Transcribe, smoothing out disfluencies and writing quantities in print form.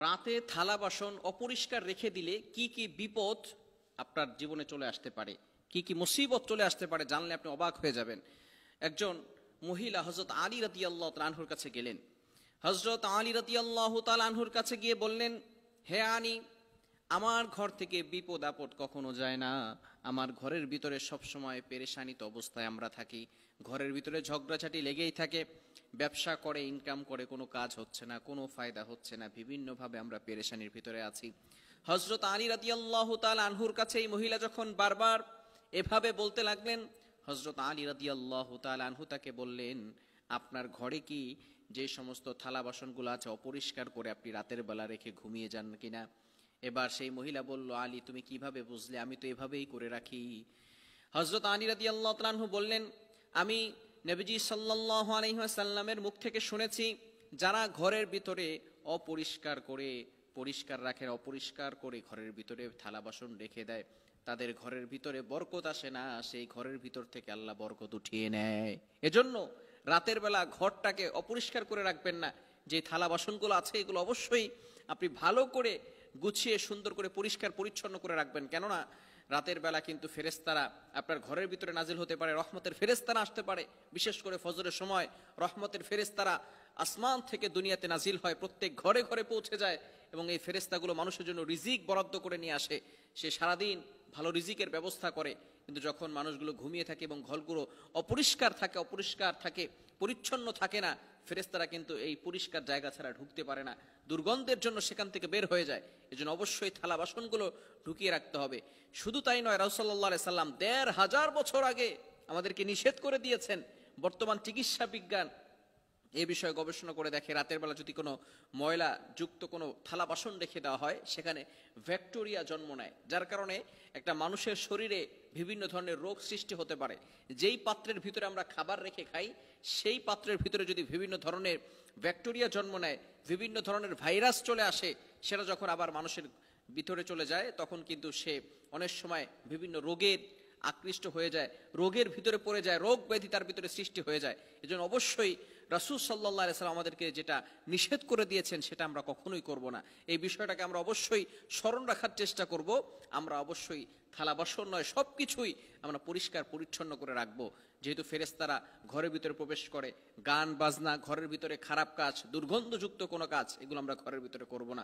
রাতে থালা বাসন অপরিষ্কার রেখে দিলে কি কি বিপদ আপনার জীবনে চলে আসতে পারে, কি কি মুসিবত চলে আসতে পারে জানলে আপনি অবাক হয়ে যাবেন। একজন মহিলা হযরত আলী রাদিয়াল্লাহু তাআলা আনহুর কাছে গেলেন। হযরত আলী রাদিয়াল্লাহু তাআলা আনহুর কাছে গিয়ে বললেন, হে আলী, আমার ঘর থেকে বিপদ আপদ কখনো যায় না। আমার ঘরের ভিতরে সবসময় পেরেশানিত অবস্থায় আমরা থাকি। ঘরের ভিতরে ঝগড়াঝাটি লেগেই থাকে। ব্যবসা করে, ইনকাম করে, কোনো কাজ হচ্ছে না, কোনো ফায়দা হচ্ছে না, বিভিন্নভাবে আমরা পেরেশানির ভিতরে আছি। হযরত আলী রাদিয়াল্লাহু তাআলা আনহুর কাছে এই মহিলা যখন বারবার এভাবে বলতে লাগলেন, হযরত আলী রাদিয়াল্লাহু তাআলা আনহু তাকে বললেন, আপনার ঘরে কি যে সমস্ত থালা বাসনগুলো আছে অপরিষ্কার করে আপনি রাতের বেলা রেখে ঘুমিয়ে যান কিনা? এবার সেই মহিলা বলল, আলী তুমি কিভাবে বুঝলে? আমি তো এভাবেই করে রাখি। হযরত আলী রাদিয়াল্লাহু তাআলা আনহু বললেন, আমি নবীজি সাল্লাল্লাহু আলাইহি ওয়াসাল্লামের মুখ থেকে শুনেছি, যারা ঘরের ভিতরে অপরিষ্কার করে পরিষ্কার রাখে, অপরিষ্কার করে ঘরের ভিতরে থালা বাসন রেখে দেয়, তাদের ঘরের ভিতরে বরকত আসে না, সেই ঘরের ভিতর থেকে আল্লাহ বরকত উঠিয়ে নেয়। এজন্য রাতের বেলা ঘরটাকে অপরিষ্কার করে রাখবেন না। যে থালা বাসনগুলো আছে এগুলো অবশ্যই আপনি ভালো করে গুছিয়ে সুন্দর করে পরিষ্কার পরিচ্ছন্ন করে রাখবেন। কেননা রাতের বেলা কিন্তু ফেরেশতারা আপনার ঘরের ভিতরে নাজিল হতে পারে, রহমতের ফেরেশতারা আসতে পারে। বিশেষ করে ফজরের সময় রহমতের ফেরেশতারা আসমান থেকে দুনিয়াতে নাজিল হয়, প্রত্যেক ঘরে ঘরে পৌঁছে যায় এবং এই ফেরেশতাগুলো মানুষের জন্য রিজিক বরাদ্দ করে নিয়ে আসে। সে সারাদিন ভালো রিজিকের ব্যবস্থা করে, কিন্তু যখন মানুষগুলো ঘুমিয়ে থাকে এবং ঘরগুলো অপরিষ্কার থাকে, পরিচ্ছন্ন থাকে না, ফেরেশতারা কিন্তু এই পরিষ্কার জায়গা ছাড়া ঢুকতে পারে না, দুর্গন্ধের জন্য সেখান থেকে বের হয়ে যায়। এজন্য অবশ্যই থালা বাসনগুলো ঢুকিয়ে রাখতে হবে। শুধু তাই নয়, রাসূল সাল্লাল্লাহু আলাইহি সাল্লাম ১৫০০ বছর আগে আমাদেরকে নিষেধ করে দিয়েছেন। বর্তমান চিকিৎসা বিজ্ঞান এ বিষয়ে গবেষণা করে দেখে, রাতের বেলা যদি কোনো ময়লা যুক্ত কোনো থালা বাসন রেখে দেওয়া হয়, সেখানে ব্যাকটেরিয়া জন্ম নেয়, যার কারণে একটা মানুষের শরীরে বিভিন্ন ধরনের রোগ সৃষ্টি হতে পারে। যেই পাত্রের ভিতরে আমরা খাবার রেখে খাই, সেই পাত্রের ভিতরে যদি বিভিন্ন ধরনের ব্যাকটেরিয়া জন্ম নেয়, বিভিন্ন ধরনের ভাইরাস চলে আসে, সেটা যখন আবার মানুষের ভিতরে চলে যায়, তখন কিন্তু সে অনেক সময় বিভিন্ন রোগের আকৃষ্ট হয়ে যায়, রোগের ভিতরে পড়ে যায়, রোগ ব্যাধি তার ভিতরে সৃষ্টি হয়ে যায়। এজন্য অবশ্যই রাসূল সাল্লাল্লাহু আলাইহি সাল্লাম আমাদেরকে যেটা নিষেধ করে দিয়েছেন সেটা আমরা কখনোই করব না। এই বিষয়টাকে আমরা অবশ্যই স্মরণ রাখার চেষ্টা করব। আমরা অবশ্যই থালা বাসন নয়, সব কিছুই আমরা পরিষ্কার পরিচ্ছন্ন করে রাখবো। যেহেতু ফেরেশতারা ঘরের ভিতরে প্রবেশ করে, গান বাজনা, ঘরের ভিতরে খারাপ কাজ, দুর্গন্ধযুক্ত কোনো কাজ, এগুলো আমরা ঘরের ভিতরে করব না।